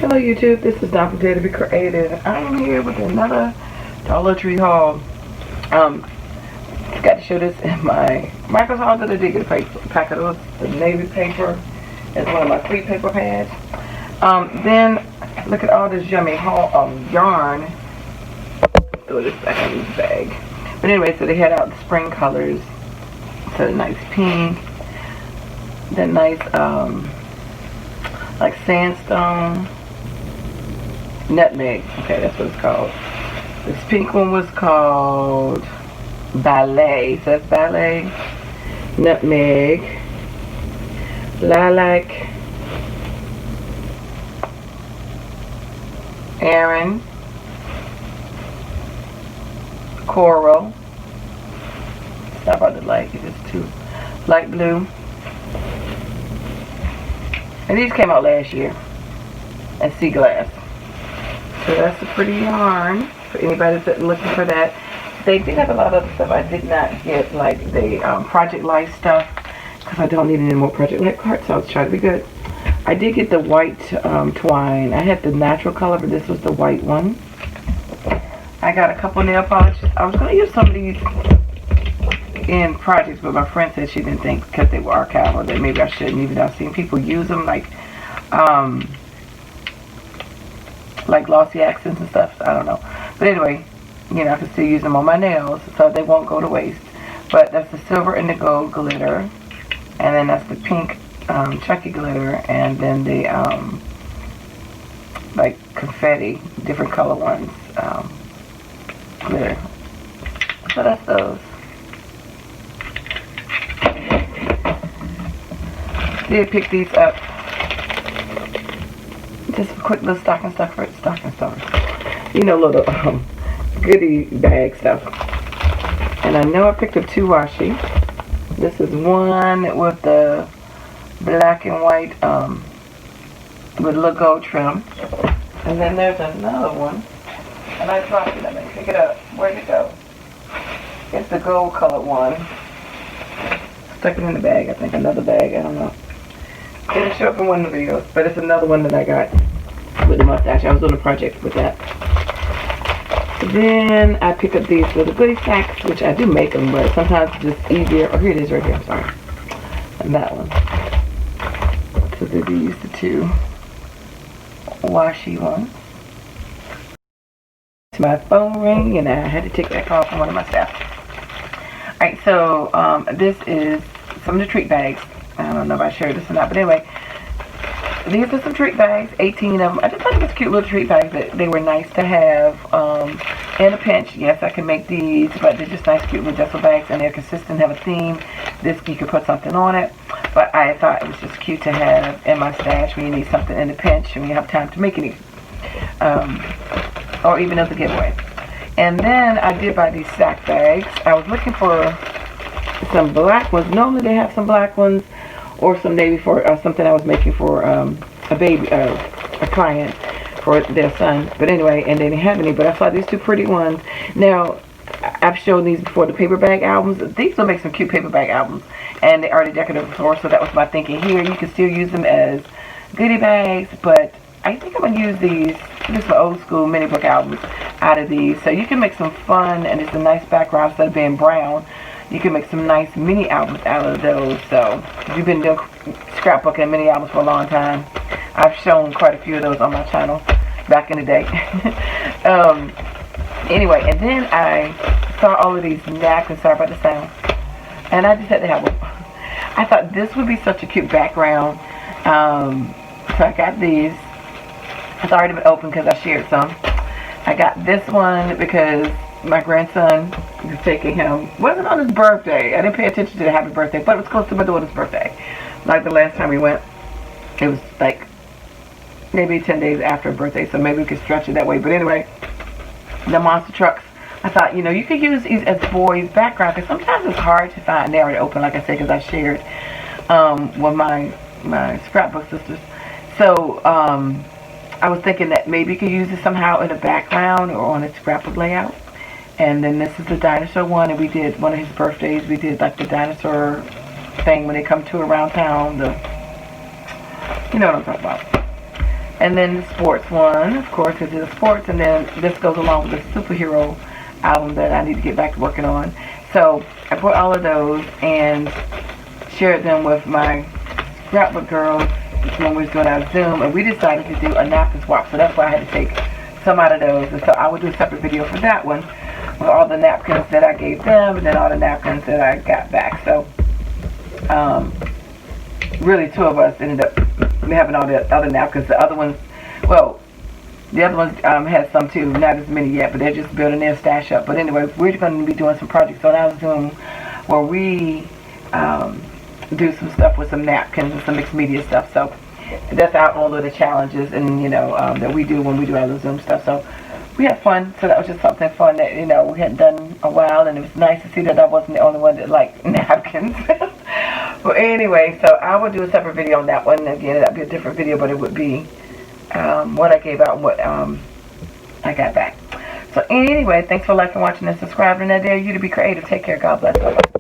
Hello YouTube, this is Don from DaretoBeCreative. I am here with another Dollar Tree haul. Got to show this in my Microsoft that I did get a pack of those, the navy paper as one of my 3 paper pads. Then look at all this yummy yarn. Throw this back in this bag. But anyway, so they had out the spring colors. So the nice pink, the nice like sandstone. Nutmeg, okay, that's what it's called. This pink one was called Ballet, so that's Ballet. Nutmeg, Lilac, Aaron, Coral. It's not about the light, it's just too light blue. And these came out last year. And Sea Glass. So that's a pretty yarn for anybody that's looking for that. They did have a lot of other stuff. I did not get like the Project Life stuff because I don't need any more Project Life cards, so I was trying to be good. I did get the white twine. I had the natural color, but this was the white one. I got a couple nail polishes. I was going to use some of these in projects, but my friend said she didn't think because they were archival that maybe I shouldn't, even though I've seen people use them like glossy accents and stuff, so I don't know. But anyway, you know, I can still use them on my nails, so they won't go to waste. But that's the silver and the gold glitter, and then that's the pink chunky glitter, and then the like confetti, different color ones, glitter. So that's those. Did pick these up. Just a quick little stocking stuffer. You know, little goodie bag stuff. And I know I picked up 2 washi. This is one with the black and white with a little gold trim. And then there's another one. And I dropped it. Let me pick it up. Where'd it go? It's the gold colored one. Stuck it in the bag, I think. Another bag, I don't know. Didn't show up in one of the videos, but it's another one that I got with the mustache. I was doing a project with that. Then I picked up these little goodie sacks, which I do make them, but sometimes it's just easier. Oh, here it is right here, I'm sorry. And that one. So these the 2 washi ones. My phone ring, and I had to take that call from one of my staff. Alright, so this is some of the treat bags. I don't know if I shared this or not, but anyway, these are some treat bags, 18 of them. I just thought it was cute little treat bags. That they were nice to have in a pinch. Yes, I can make these, but they're just nice, cute little duffel bags, and they're consistent, have a theme. This, you could put something on it, but I thought it was just cute to have in my stash when you need something in a pinch and you have time to make it, or even as a giveaway. And then I did buy these sack bags. I was looking for some black ones. Normally they have some black ones, or some navy for something I was making for a baby, a client for their son. But anyway, and they didn't have any, but I saw these 2 pretty ones. Now, I've shown these before, the paper bag albums. These will make some cute paper bag albums, and they already decorative before, so that was my thinking here. You can still use them as goodie bags, but I think I'm going to use these, just for old school mini book albums out of these. So you can make some fun, and it's a nice background instead of being brown. You can make some nice mini albums out of those. So if you've been doing scrapbooking and mini albums for a long time, I've shown quite a few of those on my channel back in the day. Anyway, and then I saw all of these napkins. Sorry about the sound. And I just had to have one. I thought this would be such a cute background. So I got these. It's already been open because I shared some. I got this one because my grandson was taking him, wasn't on his birthday. I didn't pay attention to the happy birthday, but it was close to my daughter's birthday. Like the last time we went, it was like maybe 10 days after her birthday, so maybe we could stretch it that way. But anyway, the monster trucks, I thought, you know, you could use these as boys' background, because sometimes it's hard to find. They already open, like I said, because I shared with my scrapbook sisters. So I was thinking that maybe you could use it somehow in the background or on a scrapbook layout. And then this is the dinosaur one, and we did one of his birthdays. We did like the dinosaur thing when they come to around town. You know what I'm talking about. And then the sports one, of course, because it's sports. And then this goes along with the superhero album that I need to get back to working on. So I bought all of those and shared them with my scrapbook girls when we was doing our Zoom, and we decided to do a napkin swap. So that's why I had to take some out of those. And so I would do a separate video for that one with all the napkins that I gave them and then all the napkins that I got back. So really two of us ended up having all the other napkins. The other ones, well, the other ones had some too, not as many yet, but they're just building their stash up. But anyway, we're going to be doing some projects on our Zoom where we do some stuff with some napkins and some mixed media stuff. So that's our own little challenges, and that we do when we do our Zoom stuff. So we had fun. So that was just something fun that we hadn't done a while, and it was nice to see that I wasn't the only one that liked napkins. Well, anyway, so I will do a separate video on that one. Again, that'd be a different video, but it would be what I gave out and what I got back. So anyway, thanks for liking, watching, and subscribing. And I dare you to be creative. Take care. God bless. Bye-bye.